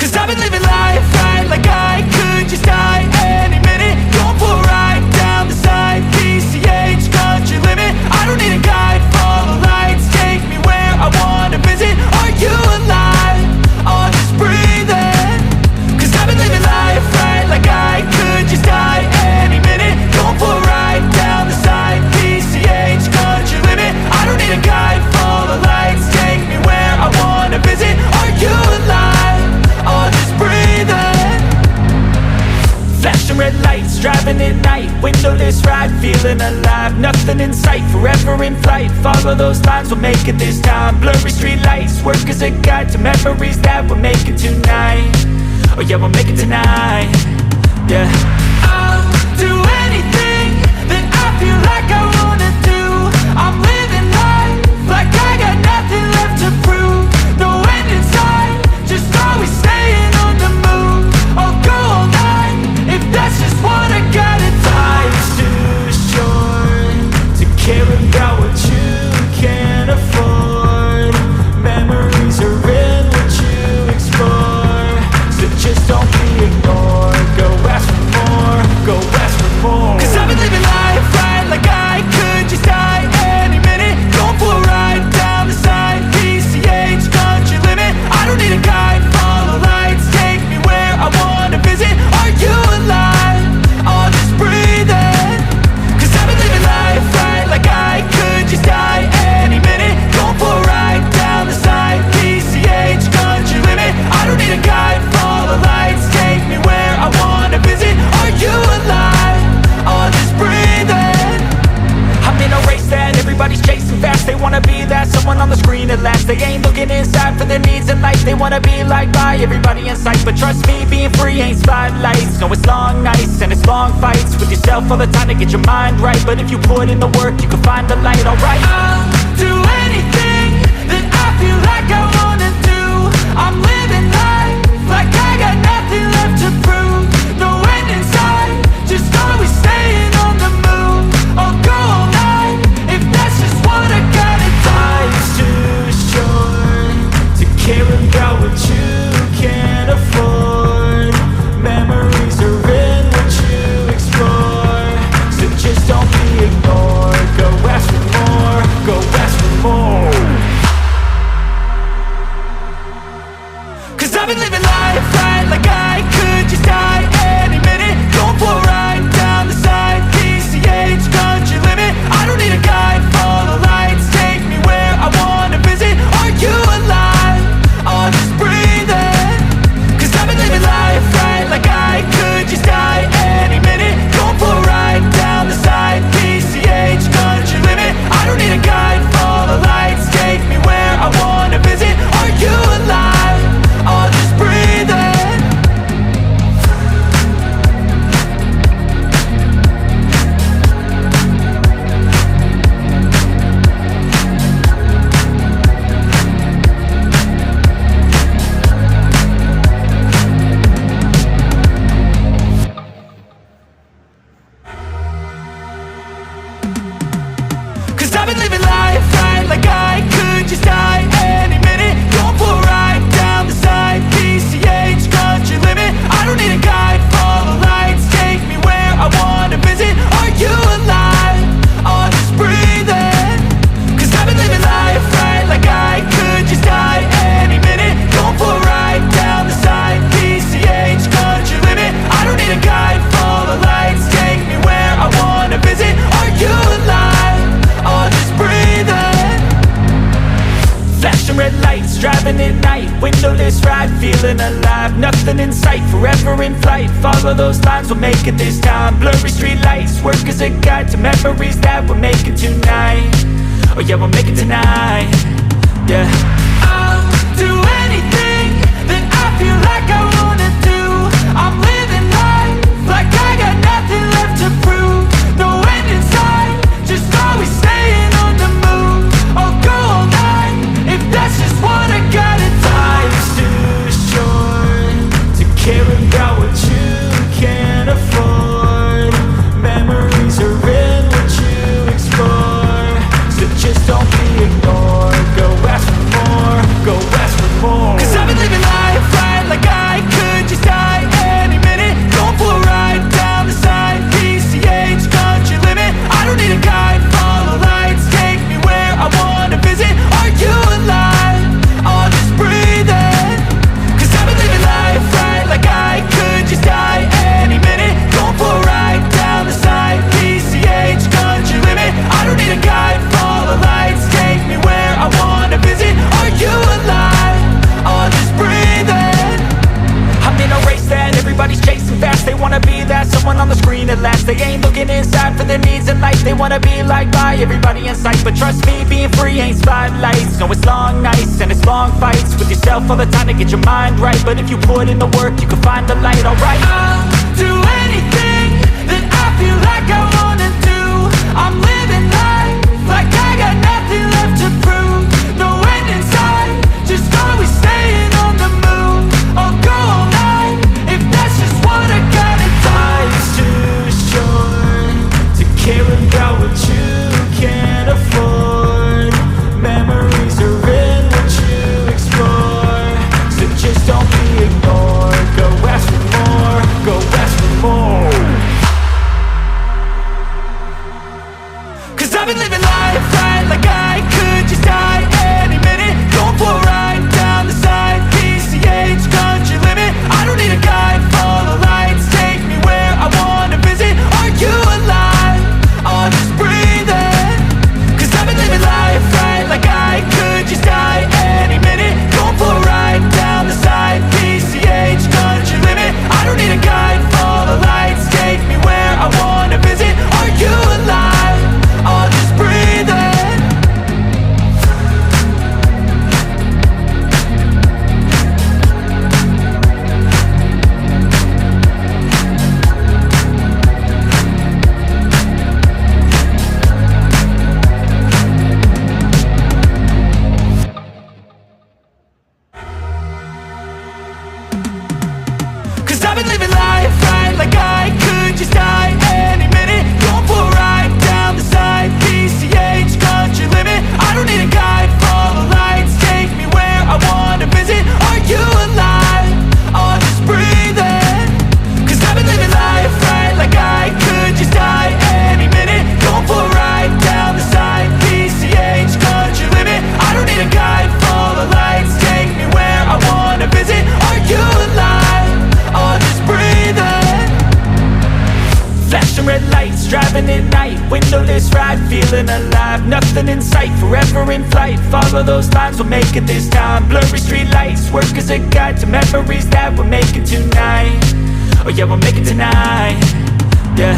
Cause I've been living life right like I could just die any minute. Going for a ride down the side, PCH, country limit. I don't need a guide, follow lights, take me where I wanna visit. Are you alive? Or just breathing? Cause I've been living life right like I could just die any minute. Going for a ride down the side, PCH, country limit. I don't need a guide, follow lights, take me where I wanna visit. Are you alive? Or just breathing? Flashing red lights, driving at night, windowless ride, feeling alive. Nothing in sight, forever in flight. Follow those lines, we'll make it this time. Blurry street lights, work as a guide to memories that we're making tonight. Oh yeah, we'll make it tonight. Yeah. I'll do anything that I feel like I wanna do. I'm living life like I got nothing left to prove. No end in sight, just always staying on the move. I'll go all night if that's just what I gotta do. Life's too short to care about what you can't afford. Memories are in what you explore, so just don't be ignored. Go ask for more, go ask for more. Cause I've been living life right like I could just die any minute. Going for a ride down the side, PCH, country limit. I don't need a guide, follow lights, take me where I wanna visit. Are you alive? Or just breathing? Cause I've been living life right like I could just die any minute. Going for a ride down the side, PCH, country limit. I don't need a guide, follow lights, take me where I wanna visit. Are you alive? Or just breathing? I'm in a race that everybody's chasing fast. They wanna be that someone on the screen at last. They ain't looking inside for their needs in life. They wanna be liked by everybody in sight. But trust me, being free ain't spotlights. No, it's long nights and it's long fights with yourself all the time to get your mind right. But if you put in the work, you can find the light, alright. I'll do anything that I feel like I wanna do. I'm living life like I got nothing left to prove. No end in sight, just always staying on the move. I'll go all night if that's just what I gotta do. Life's too short to care about what you can't afford. Memories are in what you explore, so just don't be ignored. Go ask for more, go ask for more. Cause I've been living life right like I could just die any minute. Going for a ride down the side, PCH, country limit. I don't need a guide, follow lights, take me where I wanna visit. Are you alive? Or just breathing? Cause I've been living life right like I could just die any minute. Going for a ride down the side, PCH, country limit. I don't need a guide, follow lights, take me where I wanna visit. Are you alive? Or just breathing? Cause I've been living life right like I could just die any minute. Going for a ride down the side, PCH, country limit. I don't need a guide, follow lights, take me where I wanna visit. Are you alive? Or just breathing? Cause I've been living life right like I could just die any minute. Going for a ride down the side, PCH, country limit. I don't need a guide, follow lights, take me where I wanna visit. Are you alive? Or just breathing? Flashing red lights, driving at night, windowless ride, feeling alive. Nothing in sight, forever in flight. Follow those lines, we'll make it this time. Blurry street lights, work as a guide to memories that we're making tonight. Oh yeah, we'll make it tonight. Yeah. I'll do anything that I feel like I wanna do. I'm living life like I got nothing left to prove. No end in sight, just always staying on the move. I'll go all night if that's just what I gotta do. Life's too short to care about what you can't afford. Memories are in what you explore, so just don't be ignored. Go ask for more. They wanna be like by everybody in sight, but trust me, being free ain't spotlights. No, it's long nights and it's long fights with yourself all the time to get your mind right. But if you put in the work, you can find the light, alright. I'll do anything that I feel like I wanna do. I'm living life like I got nothing left to prove. No end in sight, just always staying on the move. I'll go all night if that's just what I gotta do. Life's too short to care about what you can't afford. Memories are in what you explore, so just don't be ignored. Go ask for more, go ask for more. 'Cause I've been living life right like I could just die any minute. Going for a ride down the side, PCH, country limit. I don't need a guide, follow lights, take me where I wanna visit. Are you alive? I'll just breathe in. 'Cause I've been living life right like I could just die any minute. Going for a ride down the side, PCH, country limit. I don't need a guide, follow lights, take me where I wanna visit. Are you alive? I'll just breathe in. Cause I've been living life right like I could just die any minute. Going for a ride down the side, PCH, country limit. I don't need a guide, follow lights, take me where I wanna visit. Are you alive? I'll just breathe in. Cause I've been living life right like I could just die any minute. Going for a ride down the side, PCH, country limit. I don't need a guide, follow lights, take me where I wanna visit. Are you alive? I'll just breathe in. Flashing red lights, driving at night. Windowless ride, feeling alive. Nothing in sight, forever in flight. Follow those lines, we'll make it this time. Blurry street lights, work as a guide to memories that we're making tonight. Oh yeah, we'll make it tonight. Yeah.